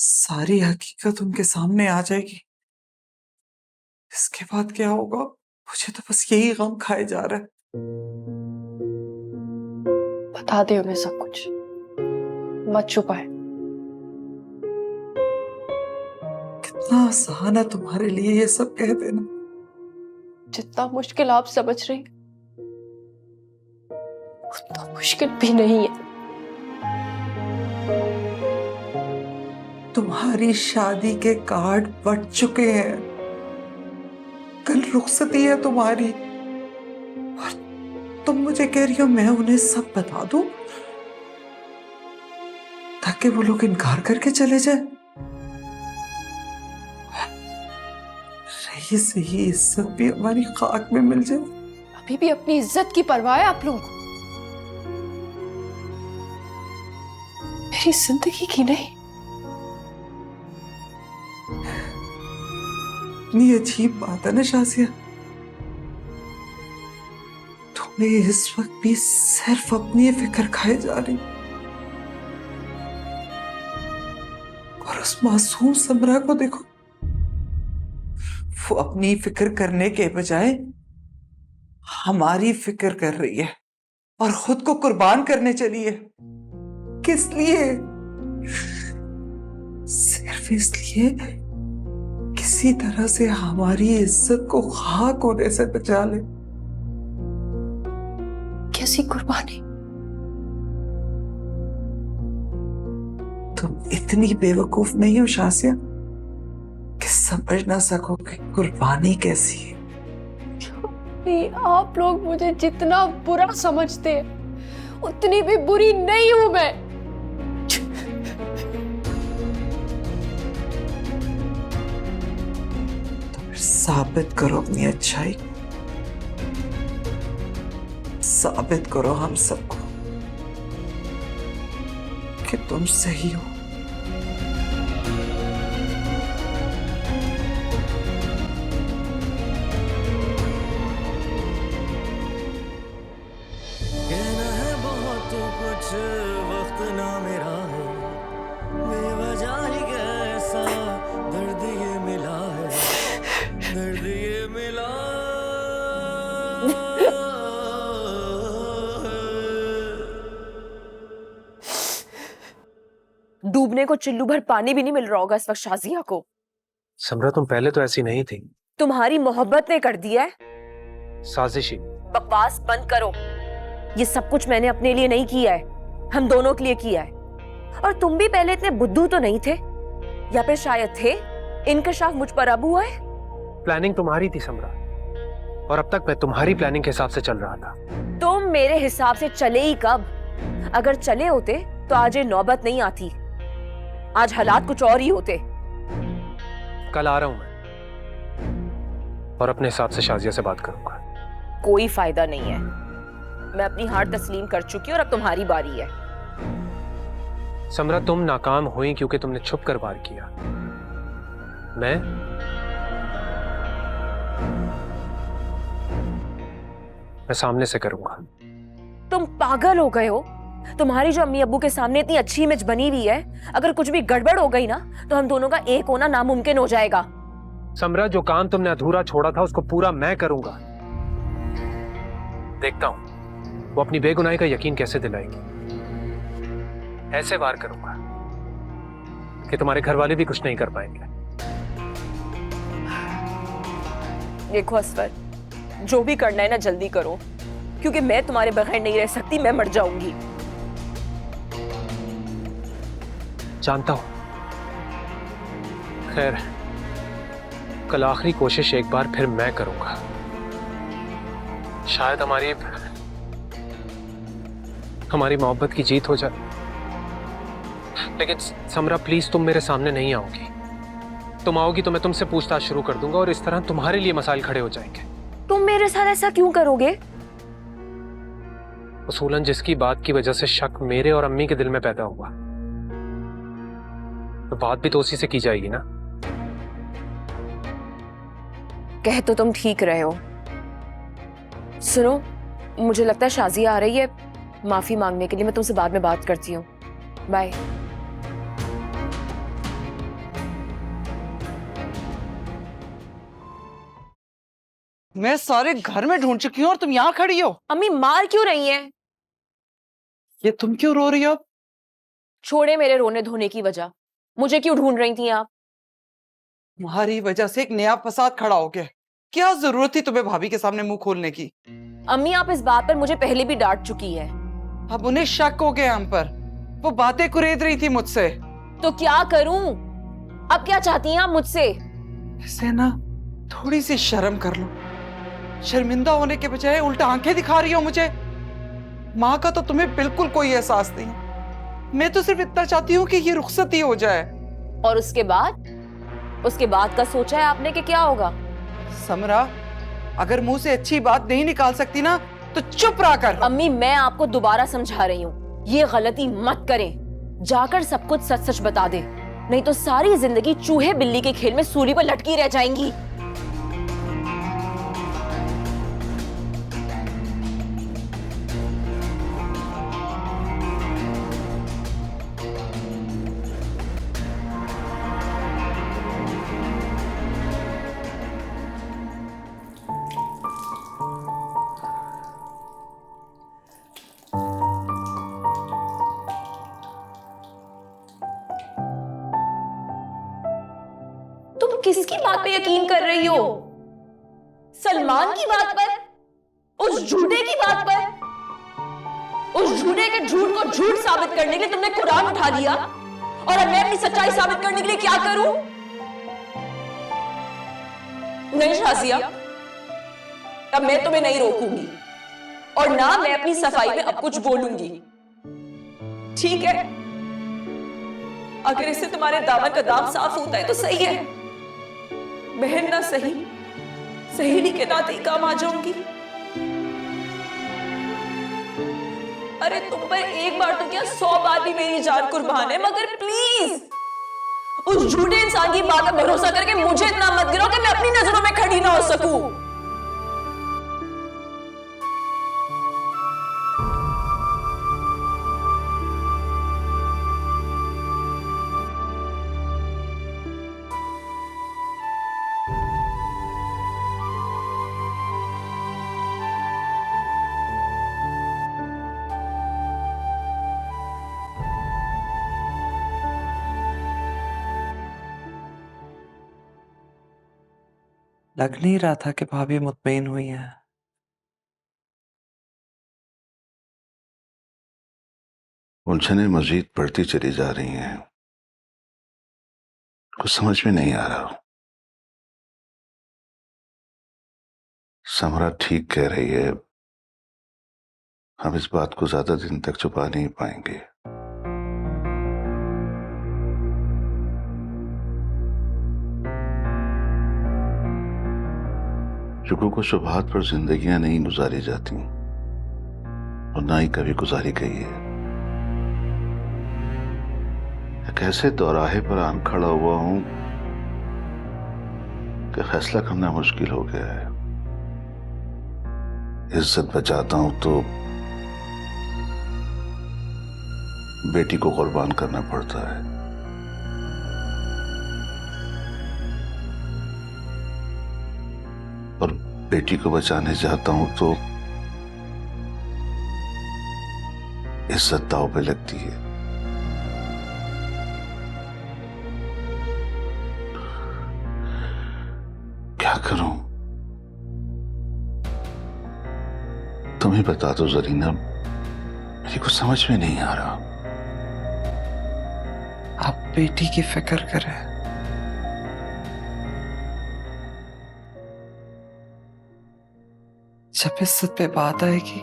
सारी हकीकत उनके सामने आ जाएगी। इसके बाद क्या होगा, मुझे तो बस यही गम खाए जा रहा है। बता दे उन्हें सब कुछ, मत छुपाए। कितना आसान है तुम्हारे लिए ये सब कह देना। जितना मुश्किल आप समझ रही उतना मुश्किल भी नहीं है। तुम्हारी शादी के कार्ड बट चुके हैं, कल रुखसती है तुम्हारी, और तुम मुझे कह रही हो मैं उन्हें सब बता दूं ताकि वो लोग इनकार करके चले जाए। रही सही इज्जत भी हमारी खाक में मिल जाए। अभी भी अपनी इज्जत की परवाह है आप लोगों को? मेरी जिंदगी की नहीं। इतनी अजीब बात है ना शाजिया, तुम्हें इस वक्त भी सिर्फ अपनी फिक्र खाए जा रही, और उस मासूम समरा को देखो, वो अपनी फिक्र करने के बजाय हमारी फिक्र कर रही है और खुद को कुर्बान करने चली है। किस लिए? सिर्फ इसलिए किसी तरह से हमारी इज्जत को खाक होने से बचा ले। कैसी कुर्बानी? तुम इतनी बेवकूफ नहीं हो शासिया कि समझ ना सको कि कुर्बानी कैसी है। आप लोग मुझे जितना बुरा समझते हैं उतनी भी बुरी नहीं हूं मैं। तो फिर साबित करो अपनी अच्छाई, साबित करो हम सबको कि तुम सही हो। कहना है बहुत कुछ, वक्त ना मेरा है, बेवजह ही कैसा दर्द ये मिला है, दर्द ये मिला डूबने को चिल्लू भर पानी भी नहीं मिल रहा होगा इस वक्त शाजिया को। समरा तुम पहले तो ऐसी नहीं थी। तुम्हारी मोहब्बत ने कर दिया है। साजिशी। बकवास बंद करो। ये सब कुछ मैंने अपने लिए नहीं किया है, हम दोनों के लिए किया है। और तुम भी पहले इतने बुद्धू तो नहीं थे, या फिर शायद थे। इंकशाफ मुझ पर अब हुआ है। प्लानिंग तुम्हारी थी समरा, और अब तक मैं तुम्हारी प्लानिंग के हिसाब से चल रहा था। तुम मेरे हिसाब से चले ही कब? अगर चले होते तो आज ये नौबत नहीं आती, आज हालात कुछ और ही होते। कल आ रहा हूं मैं, और अपने हिसाब से शाजिया से बात करूंगा। कोई फायदा नहीं है, मैं अपनी हार तस्लीम कर चुकी हूं और अब तुम्हारी बारी है। समरा तुम नाकाम हुई क्योंकि तुमने छुप कर वार किया। मैं सामने से करूंगा। तुम पागल हो गए हो? तुम्हारी जो अम्मी अब्बू के सामने इतनी अच्छी इमेज बनी हुई है, अगर कुछ भी गड़बड़ हो गई ना तो हम दोनों का एक होना नामुमकिन हो जाएगा। समरा जो काम तुमने अधूरा छोड़ा था उसको पूरा मैं करूंगा। देखता हूं वो अपनी बेगुनाही का यकीन कैसे दिलाएगी। ऐसे वार करूंगा कि तुम्हारे घर वाले भी कुछ नहीं कर पाएंगे। देखो असफर, जो भी करना है ना जल्दी करो, क्योंकि मैं तुम्हारे बगैर नहीं रह सकती, मैं मर जाऊंगी। जानता हूं। खैर, कल आखिरी कोशिश एक बार फिर मैं करूंगा। शायद हमारी मोहब्बत की जीत हो जाए। लेकिन समरा प्लीज, तुम मेरे सामने नहीं आओगी। तुम आओगी तो मैं तुमसे पूछताछ शुरू कर दूंगा, और इस तरह तुम्हारे लिए मसाइल खड़े हो जाएंगे। तुम मेरे साथ ऐसा क्यों करोगे? उसूलन जिसकी बात की वजह से शक मेरे और अम्मी के दिल में पैदा हुआ, तो बात भी तो उसी से की जाएगी ना। कह तो तुम ठीक रहे हो। सुनो, मुझे लगता है शाजिया आ रही है माफी मांगने के लिए। मैं तुमसे बाद में बात करती हूँ। बाय। मैं सारे घर में ढूंढ चुकी हूँ और तुम यहाँ खड़ी हो। अम्मी मार क्यों रही हैं? ये तुम क्यों रो रही हो? छोड़े मेरे रोने धोने की वजह। मुझे क्यों ढूंढ रही थी आप? तुम्हारी वजह से एक नया फसाद खड़ा हो गया। क्या जरूरत थी तुम्हें भाभी के सामने मुंह खोलने की? अम्मी आप इस बात पर मुझे पहले भी डांट चुकी है। अब उन्हें शक हो गया हम पर। वो बातें कुरेद रही थी मुझसे। तो क्या करूं? अब क्या चाहती हैं आप मुझसे? इसे ना थोड़ी सी शर्म कर लो। शर्मिंदा होने के बजाय उल्टा आंखें दिखा रही हो मुझे। माँ का तो तुम्हें बिल्कुल कोई एहसास नहीं। मैं तो सिर्फ इतना चाहती हूँ कि ये रुखसती हो जाए। और उसके बाद? उसके बाद का सोचा है आपने कि क्या होगा? समरा, अगर मुंह से अच्छी बात नहीं निकाल सकती ना तो चुप रहा कर। अम्मी मैं आपको दोबारा समझा रही हूँ, ये गलती मत करें। जाकर सब कुछ सच सच बता दे, नहीं तो सारी जिंदगी चूहे बिल्ली के खेल में सूली पर लटकी रह जाएंगी। तुम किसकी बात पे यकीन कर रही हो? सलमान की बात पर? उस झूठे की बात पर? उस झूठे के झूठ को झूठ साबित करने के लिए तुमने कुरान उठा लिया, और अब मैं अपनी सच्चाई साबित करने के लिए क्या करूं? नहीं शाजिया, अब मैं तुम्हें नहीं रोकूंगी और ना मैं अपनी सफाई में अब कुछ बोलूंगी। ठीक है, अगर इससे तुम्हारे दामन का दाम साफ होता है तो सही है। बहन ना सही, सहेली के नाते ही काम आ जाऊंगी। अरे तुम पर एक बार तो क्या 100 बार भी मेरी जान कुर्बान है, मगर प्लीज उस झूठे इंसान की बात पर भरोसा करके मुझे इतना मत गिरो कि मैं अपनी नजरों में खड़ी ना हो सकूं। लग नहीं रहा था कि भाभी मुतमईन हुई है। उलझनें मजीद बढ़ती चली जा रही हैं। कुछ समझ में नहीं आ रहा। समरा ठीक कह रही है, हम इस बात को ज्यादा दिन तक छुपा नहीं पाएंगे। शुक्र को शुबहात पर जिंदगियां नहीं गुजारी जाती और ना ही कभी गुजारी गई है। एक ऐसे दौराहे पर आन खड़ा हुआ हूं कि फैसला करना मुश्किल हो गया है। इज्जत बचाता हूं तो बेटी को कुर्बान करना पड़ता है। और बेटी को बचाने जाता हूं तो इज्जत दांव पे लगती है। क्या करूं? तुम ही बता दो जरीना, मेरी कुछ समझ में नहीं आ रहा। आप बेटी की फिक्र करें। जब इज्जत पे बात आएगी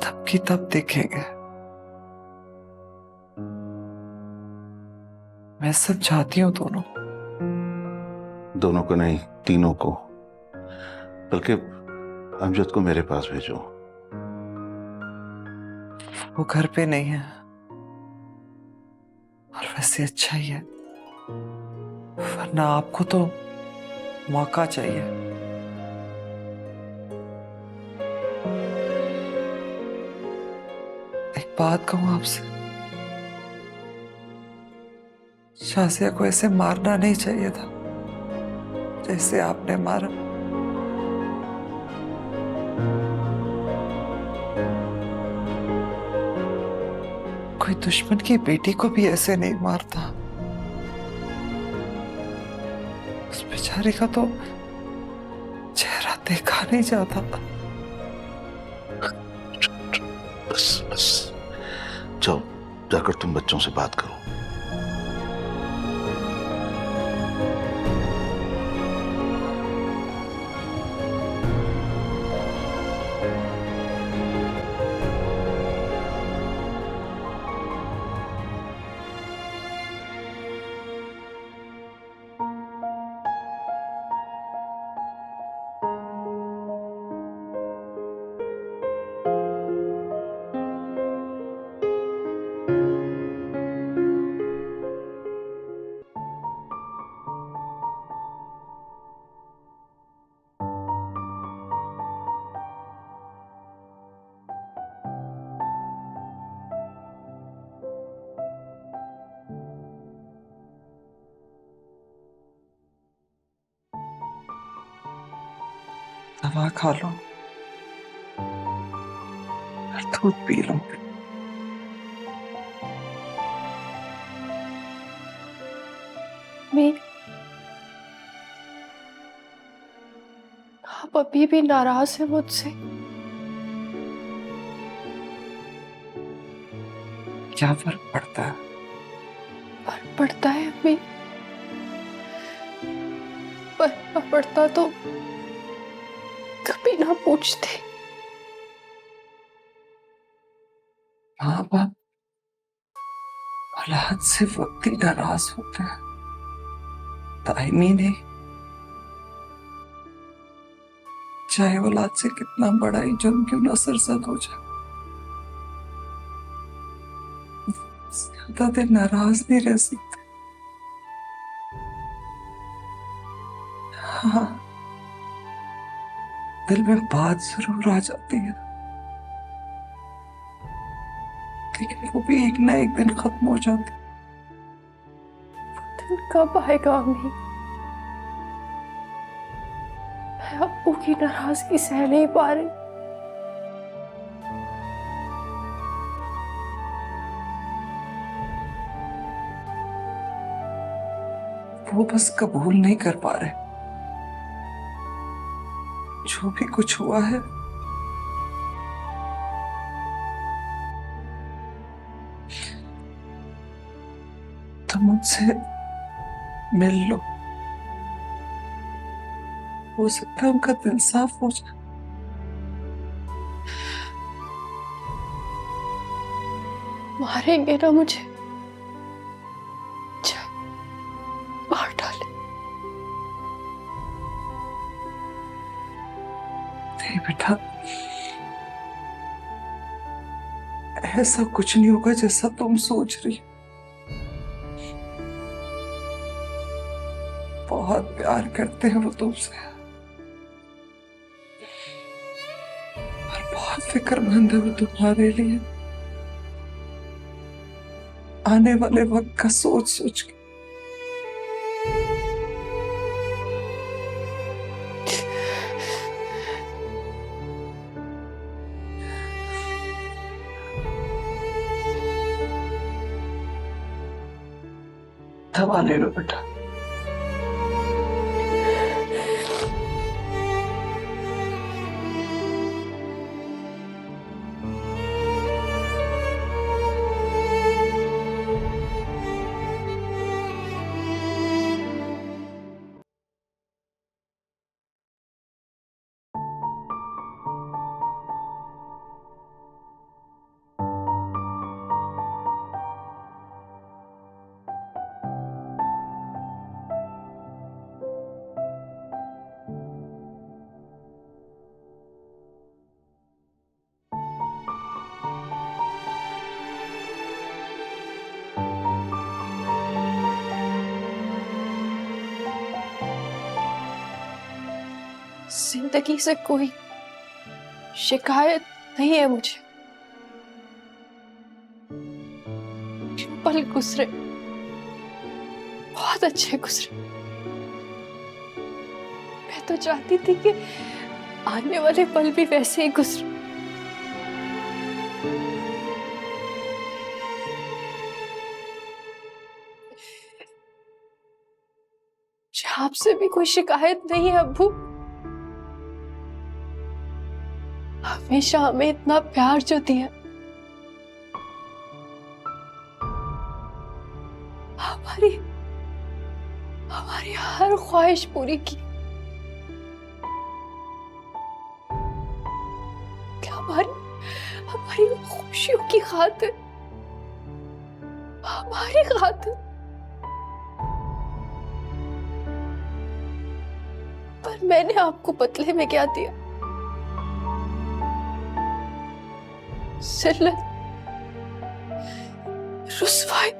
तब की तब देखेंगे। मैं समझाती हूँ दोनों को नहीं, तीनों को। बल्कि अमजद को मेरे पास भेजो। वो घर पे नहीं है और वैसे अच्छा ही है, वरना आपको तो मौका चाहिए। एक बात कहूं आपसे, शाजिया को ऐसे मारना नहीं चाहिए था जैसे आपने मारा। कोई दुश्मन की बेटी को भी ऐसे नहीं मारता। उस बेचारी का तो चेहरा देखा नहीं जाता। बस बस, जाओ जाकर तुम बच्चों से बात करो। दवा खा लो, दूध पी लो। मैं आप अभी भी नाराज हैं मुझसे? क्या फर्क पड़ता है? फर्क पड़ता है अम्मी, पर ना पड़ता तो कभी ना पूछते। माँ बाप औलाद से वक्त ही नाराज होते हैं, दायमी नहीं। चाहे औलाद से कितना बड़ा ही जुर्म क्यों ना सरजद हो जाए, ज्यादा देर नाराज नहीं रह सकते। हाँ, दिल में बात जरूर आ जाती है, लेकिन वो भी एक ना एक दिन खत्म हो जाती। दिन कब आएगा अम्मी? मैं अब्बू की नाराजगी सह नहीं पा रही। वो बस कबूल नहीं कर पा रहे। जो भी कुछ हुआ है, तुम मुझसे मिल लो, हो सकता है उनका दिल साफ हो जाए। मारेंगे ना मुझे? मार डाले। नहीं बेटा, ऐसा कुछ नहीं होगा जैसा तुम सोच रही हो। बहुत प्यार करते हैं वो तुमसे, और बहुत फिक्रमंद है वो तुम्हारे लिए, आने वाले वक्त का सोच सोच के। दवा ले लो बेटा। जिंदगी से कोई शिकायत नहीं है मुझे। जो पल गुजरे बहुत अच्छे गुजरे, मैं तो चाहती थी कि आने वाले पल भी वैसे ही गुजरे। आपसे भी कोई शिकायत नहीं है अब्बू। हमेशा हमें इतना प्यार जो दिया, हमारी हमारी हर ख्वाहिश पूरी की, क्या हमारी हमारी खुशियों की खातिर, हमारी खातिर। पर मैंने आपको बदले में क्या दिया? जिल्लत, रुस्वाई,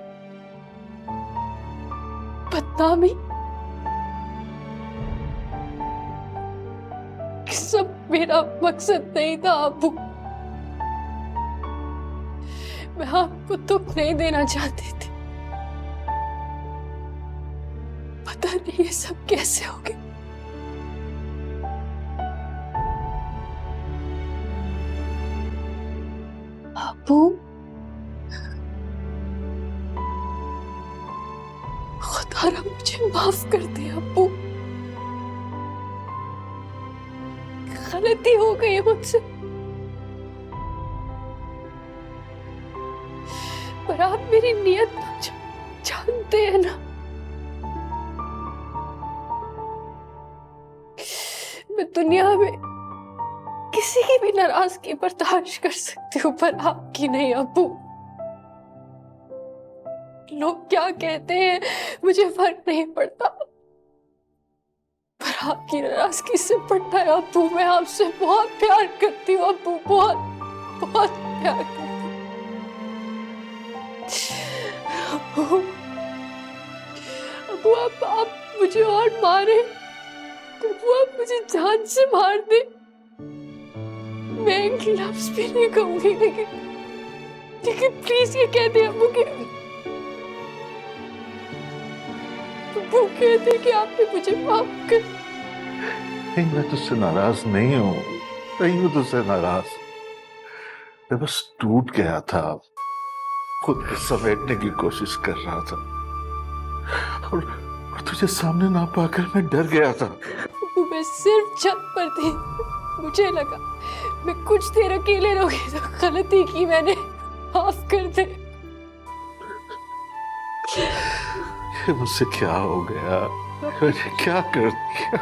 बदनामी, सब मेरा मकसद नहीं था अब्बू। मैं आपको दुख नहीं देना चाहती थी। पता नहीं ये सब कैसे हो गया। अब्बू, खुदा मुझे माफ कर दे अब्बू। गलती हो गई मुझसे, पर आप मेरी नीयत जानते हैं ना। मैं दुनिया में किसी की भी नाराजगी बर्दाश्त कर सकती हूँ, पर आपकी नहीं अब्बू। लोग क्या कहते हैं मुझे फर्क नहीं पड़ता, पर आपकी नाराजगी से पड़ता है अब्बू। मैं आपसे बहुत प्यार करती हूँ अब्बू, बहुत बहुत प्यार करती हूँ अब्बू। अब्बू आप मुझे और मारे, अब्बू आप मुझे जान से मार दे, मैं एक लफ्ज भी नहीं कहूंगी, लेकिन प्लीज ये कह दे अब्बू कि अब्बू कहते कि आपने मुझे माफ कर। नहीं, मैं तुझसे नाराज नहीं हूँ, नहीं हूँ तुझसे नाराज। मैं बस टूट गया था, खुद को समेटने की कोशिश कर रहा था, और तुझे सामने ना पाकर मैं डर गया था। अब्बू मैं सिर्फ छत पर थी, मुझे लगा मैं कुछ देर अकेले रहोगी तो गलती की मैंने, माफ कर दे। ये मुझसे क्या हो गया, मैंने क्या कर दिया?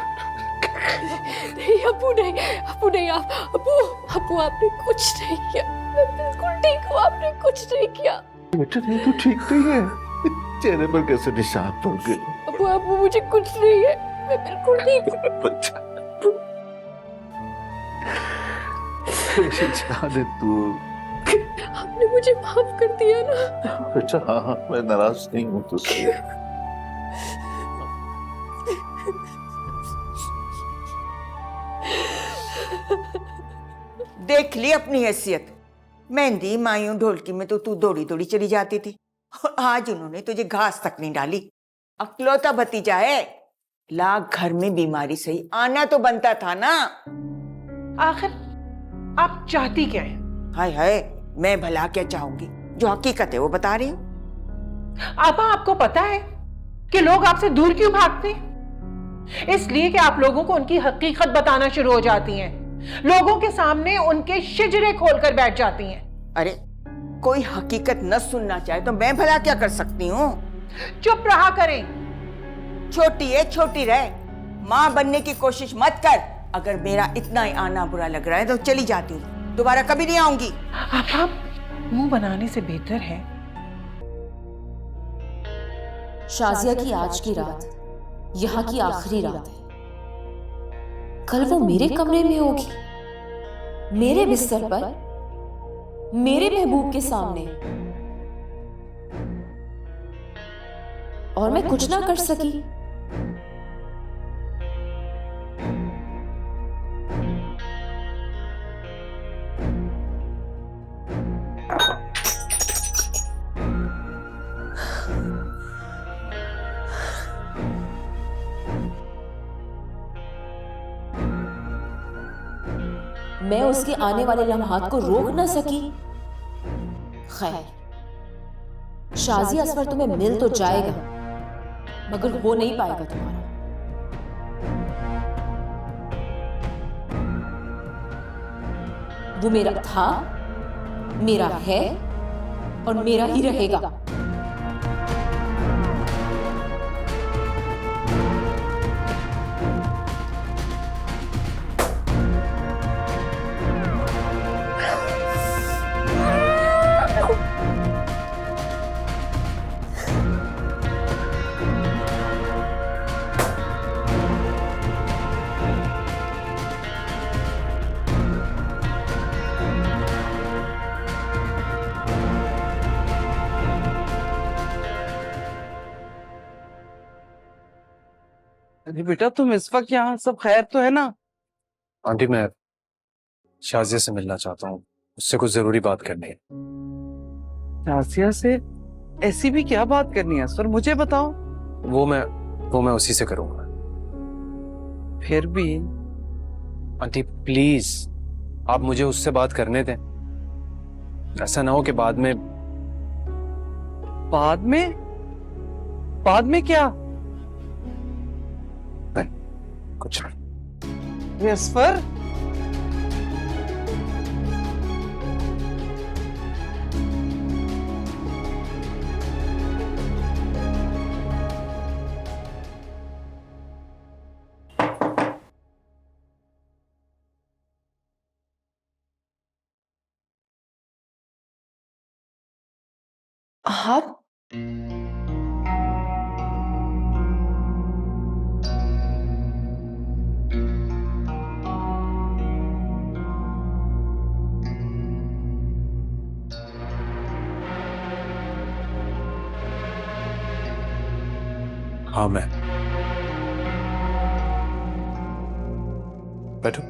नहीं अब्बू नहीं, अब्बू नहीं, अब्बू आपने कुछ नहीं किया, मैं बिल्कुल ठीक हूँ, आपने कुछ नहीं किया। बेटा नहीं, तू ठीक नहीं है, चेहरे पर कैसे निशान पड़ गए? अब्बू मुझे कुछ नहीं है, मैं बिल्कुल ठीक हूँ। बच्चा जाने तू, आपने मुझे माफ कर दिया ना। बच्चा। हाँ, मैं नाराज नहीं हूँ तुझसे। देख ली अपनी हैसियत। मेहंदी मायूं ढोलकी में तो तू दौड़ी दौड़ी चली जाती थी, और आज उन्होंने तुझे घास तक नहीं डाली। अकलौता भतीजा है, लाख घर में बीमारी सही, आना तो बनता था ना। आखिर आप चाहती क्या है? हाय हाय, मैं भला क्या चाहूंगी, जो हकीकत है वो बता रही हूँ। आपा, आपको पता है कि लोग आपसे दूर क्यों भागते हैं? इसलिए कि आप लोगों को उनकी हकीकत बताना शुरू हो जाती हैं, लोगों के सामने उनके शिजरे खोलकर बैठ जाती हैं। अरे कोई हकीकत न सुनना चाहे तो मैं भला क्या कर सकती हूँ? चुप रहा करें। छोटी है, छोटी रहे, माँ बनने की कोशिश मत कर। अगर मेरा इतना ही आना बुरा लग रहा है तो चली जाती हूँ, दोबारा कभी नहीं आऊंगी। आप मुंह बनाने से बेहतर है शाजिया की आज की रात यहाँ की आखिरी रात है। कल वो मेरे कमरे में होगी, मेरे बिस्तर पर, मेरे महबूब के सामने, और मैं कुछ ना कर सकी। मैं उसके आने वाले लम्हात को रोक ना सकी। खैर, शाजी असफर तुम्हें मिल तो जाएगा, मगर हो नहीं पाएगा तुम्हारा। वो मेरा था, मेरा है और मेरा ही रहेगा। अरे बेटा, तुम इस वक्त यहाँ, सब खैर तो है ना? आंटी, मैं शाजिया से मिलना चाहता हूँ, उससे कुछ जरूरी बात करनी है। शाजिया से? ऐसी भी क्या बात करनी है सर, मुझे बताओ। वो मैं उसी से करूंगा। फिर भी आंटी प्लीज, आप मुझे उससे बात करने दें। ऐसा ना हो कि बाद में क्या? कुछ नहीं। असफर, आप हाँ, मैं। बैठो।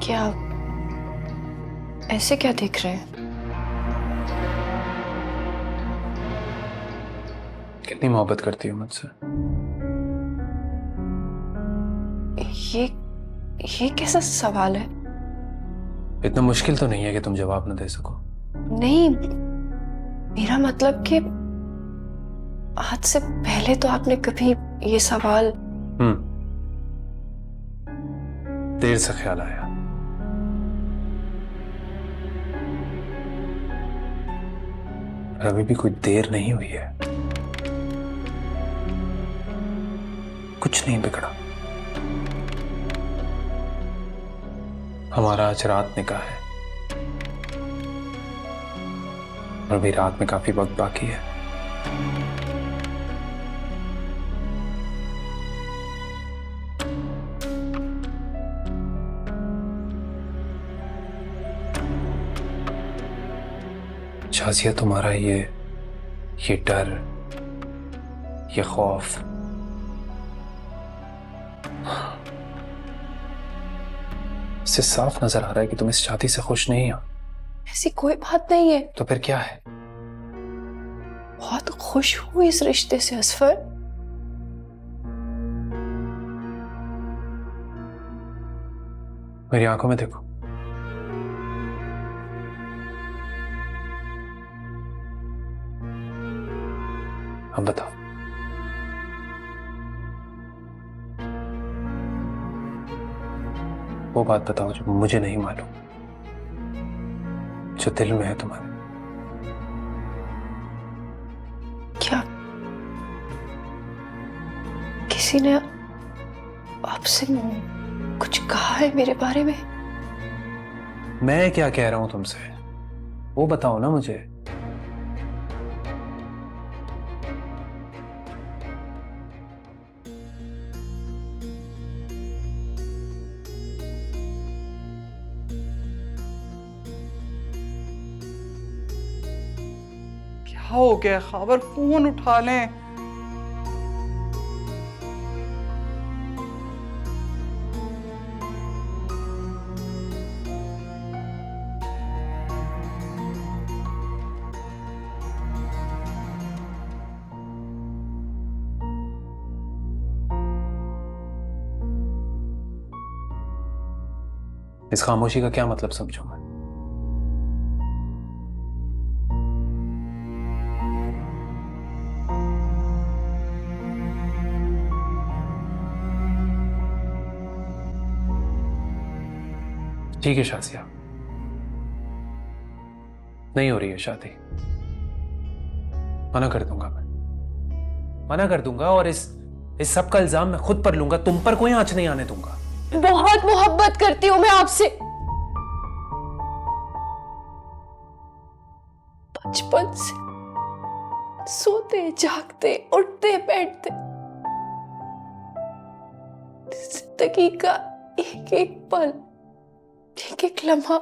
क्या ऐसे क्या देख रहे हैं? कितनी मोहब्बत करती हो मुझसे? ये कैसा सवाल है? इतना मुश्किल तो नहीं है कि तुम जवाब न दे सको। नहीं, मेरा मतलब कि आज से पहले तो आपने कभी ये सवाल। देर से ख्याल आया। और अभी भी कोई देर नहीं हुई है। कुछ नहीं बिगड़ा। हमारा आज रात निकाह है और अभी रात में काफी वक्त बाकी है। शाजिया, तुम्हारा ये डर, ये खौफ, इससे साफ नजर आ रहा है कि तुम इस शादी से खुश नहीं हो। ऐसी कोई बात नहीं है। तो फिर क्या है? बहुत खुश हूं इस रिश्ते से असफर। मेरी आंखों में देखो। अब बताओ, वो बात बताओ जो मुझे नहीं मालूम, जो दिल में है तुम्हारे। क्या किसी ने आपसे कुछ कहा है मेरे बारे में? मैं क्या कह रहा हूं तुमसे, वो बताओ ना मुझे। क्या हो गया खबर? फोन उठा लें। इस खामोशी का क्या मतलब समझूं मैं? ठीक है शाजिया, नहीं हो रही है शादी, मना कर दूंगा मैं, मना कर दूंगा। और इस सब का इल्जाम मैं खुद पर लूंगा, तुम पर कोई आंच नहीं आने दूंगा। बहुत मोहब्बत करती हूँ मैं आपसे, बचपन से सोते जागते उठते बैठते जिंदगी का एक एक पल, एक एक लम्हा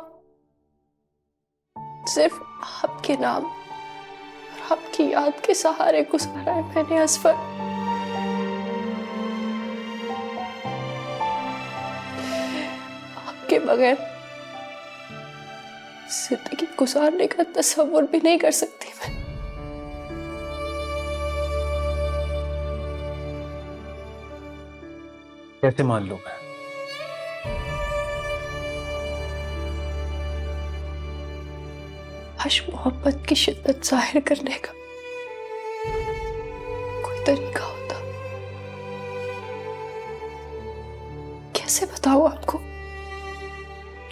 सिर्फ आपके नाम और आपकी याद के सहारे गुजारा है मैंने असफर। आपके बगैर जिंदगी गुजारने का तस्वुर भी नहीं कर सकती मैं। कैसे मान लूं मैं? आज मोहब्बत की शिद्दत जाहिर करने का कोई तरीका होता, कैसे बताऊं आपको?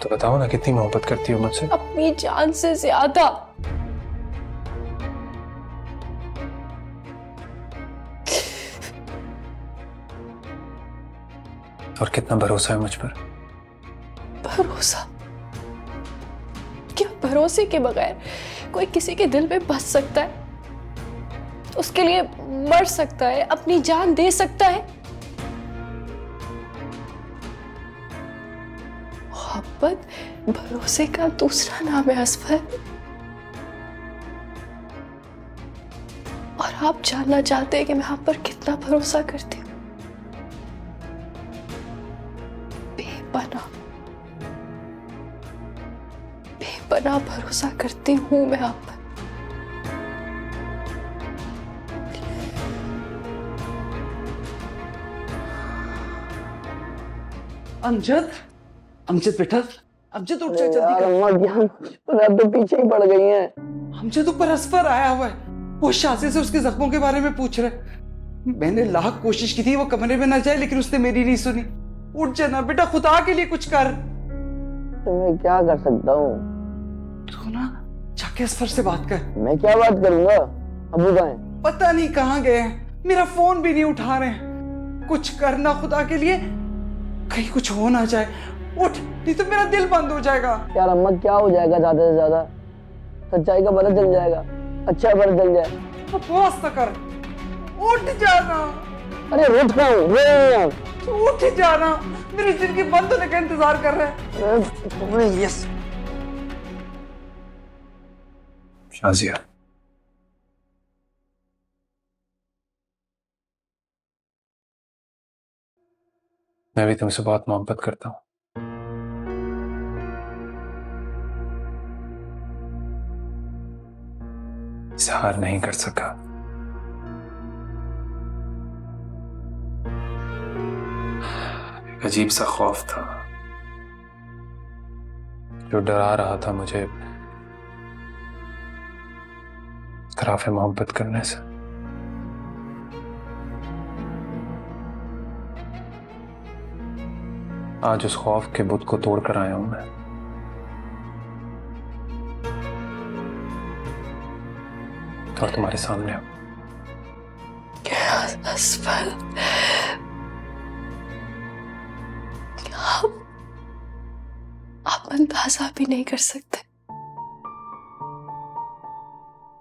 तो बताओ ना, कितनी मोहब्बत करती हो मुझसे? अपनी जान से ज्यादा। और कितना भरोसा है मुझ पर? भरोसा? क्या भरोसे के बगैर कोई किसी के दिल में बस सकता है? उसके लिए मर सकता है, अपनी जान दे सकता है? मोहब्बत भरोसे का दूसरा नाम है असफर। और आप जानना चाहते हैं कि मैं आप पर कितना भरोसा करती हूँ? बेपनाह बेपनाह भरोसा करती हूँ मैं आप पर। अमजद, अमजद बेटा, अमजद उठ जा, जल्दी कर। अम्मा क्या तो पीछे ही पड़ गई हैं। अमजद ऊपर असफर आया हुआ है, वो शाजी से उसके जख्मों के बारे में पूछ रहा है। मैंने लाख कोशिश की थी वो कमरे में ना जाए, लेकिन उसने मेरी नहीं सुनी। उठ जाना बेटा, खुदा के लिए कुछ कर। तो मैं क्या कर सकता हूँ? तू ना जाके असफर से बात कर। मैं क्या बात करूंगा? अबू कहाँ हैं? पता नहीं कहाँ गए हैं, मेरा फोन भी नहीं उठा रहे हैं। कुछ करना खुदा के लिए, कहीं कुछ हो ना जाए। उठ, नहीं तो मेरा दिल बंद हो जाएगा। यार अम्मा क्या हो जाएगा ज्यादा से ज्यादा? सच्चाई का पता चल जाएगा, अच्छा पता चल जाए। बकवास ना कर, उठ जाना। अरे उठ रहा हूँ, उठ जाना, मेरी जिंदगी बंद होने का इंतजार कर रहा है। यस। शाजिया, मैं भी तुमसे बहुत मोहब्बत करता हूँ। इजहार नहीं कर सका। एक अजीब सा खौफ था जो डरा रहा था मुझे खिलाफ मोहब्बत करने से। आज उस खौफ के बुत को तोड़ कर आया हूं मैं। और तुम्हारे सामने हूं। असफल, आप अंदाजा भी नहीं कर सकते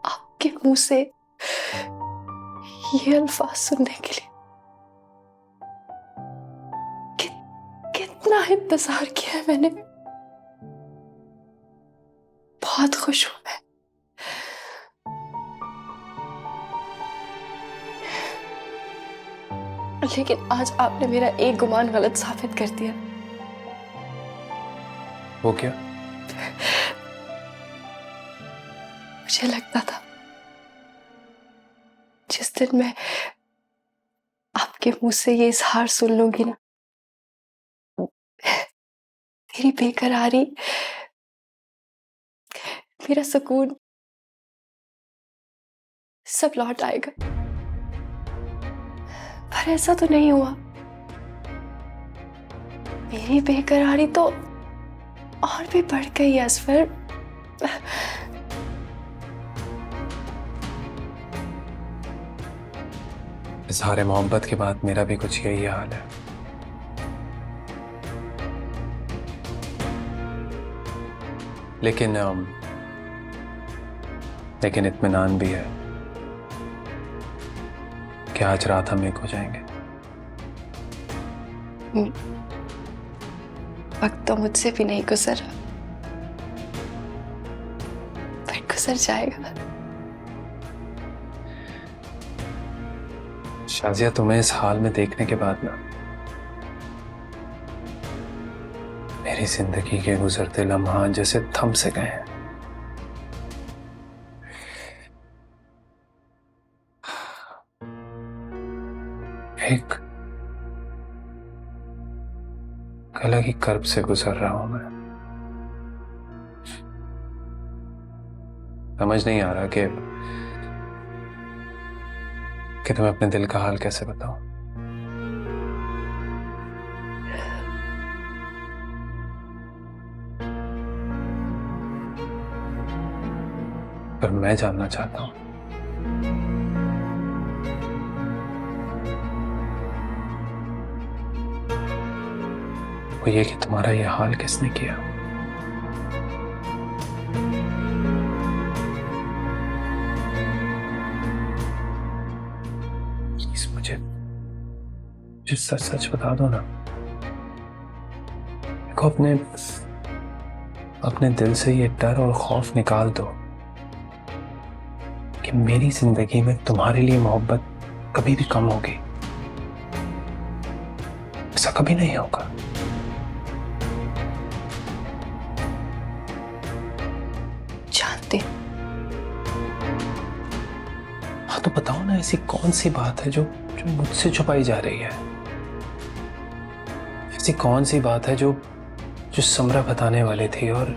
आपके मुंह से ये अल्फाज सुनने के लिए कितना इंतजार किया है मैंने। बहुत खुश हूं मैं। लेकिन आज आपने मेरा एक गुमान गलत साबित कर दिया। वो क्या? मुझे लगता था जिस दिन मैं आपके मुंह से ये इजहार सुन लूंगी ना, मेरी बेकरारी, मेरा सुकून सब लौट आएगा। पर ऐसा तो नहीं हुआ। मेरी बेकरारी तो और भी बढ़ गई असफर। इज़हार मोहब्बत के बाद मेरा भी कुछ यही हाल है। लेकिन इत्मीनान भी है कि आज रात हम एक हो जाएंगे। वक्त तो मुझसे भी नहीं गुजरा, पर गुजर जाएगा। शाजिया, तुम्हें इस हाल में देखने के बाद ना मेरी जिंदगी के गुजरते लम्हा जैसे थम से गए हैं। एक अलग ही कर्ब से गुजर रहा हूं मैं। समझ नहीं आ रहा कि तुम्हें अपने दिल का हाल कैसे बताऊं। पर मैं जानना चाहता हूं। वो ये कि तुम्हारा ये हाल किसने किया। प्लीज मुझे सच सच बता दो ना। देखो, अपने दिल से ये डर और खौफ निकाल दो कि मेरी जिंदगी में तुम्हारे लिए मोहब्बत कभी भी कम होगी। ऐसा कभी नहीं होगा। जानती। हाँ तो बताओ ना, ऐसी कौन सी बात है जो मुझसे छुपाई जा रही है। ऐसी कौन सी बात है जो समरा बताने वाली थी और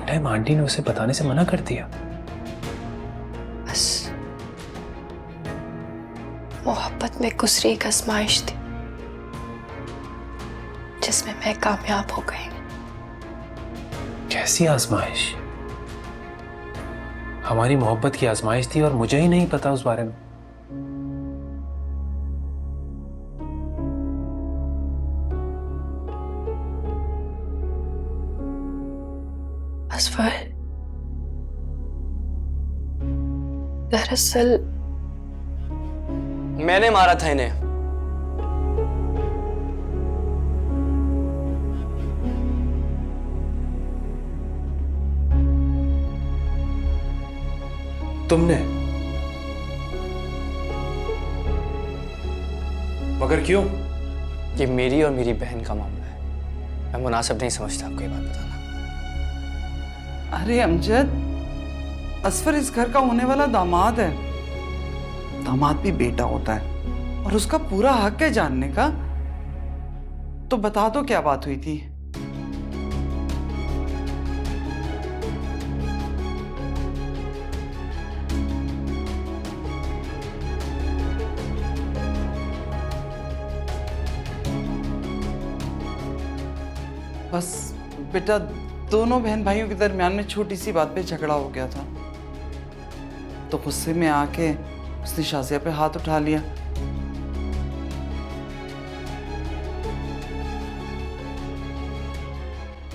टाइम आंटी ने उसे बताने से मना कर दिया। बस मोहब्बत में गुजरी एक आजमाइश थी जिसमें मैं कामयाब हो गई। कैसी आजमाइश? हमारी मोहब्बत की आजमाइश थी और मुझे ही नहीं पता उस बारे में। असफर, दरअसल मैंने मारा था इन्हें। तुमने? मगर क्यों? ये मेरी और मेरी बहन का मामला है। मैं मुनासिब नहीं समझता आपको ये बात बताना। अरे अमजद, असफर इस घर का होने वाला दामाद है। दामाद भी बेटा होता है और उसका पूरा हक है जानने का। तो बता दो क्या बात हुई थी। बस बेटा, दोनों बहन भाइयों के दरमियान में छोटी सी बात पे झगड़ा हो गया था, तो गुस्से में आके उसने शाजिया पे हाथ उठा लिया।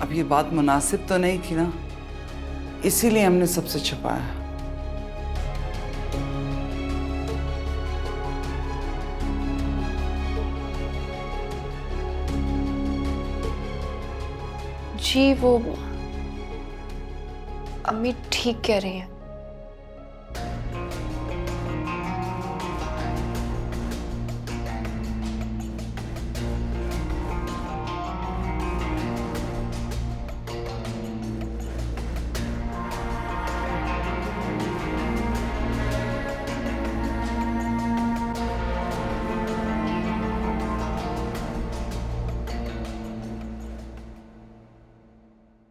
अब ये बात मुनासिब तो नहीं थी ना, इसीलिए हमने सबसे छुपाया। जी, वो अम्मी ठीक कह रही हैं।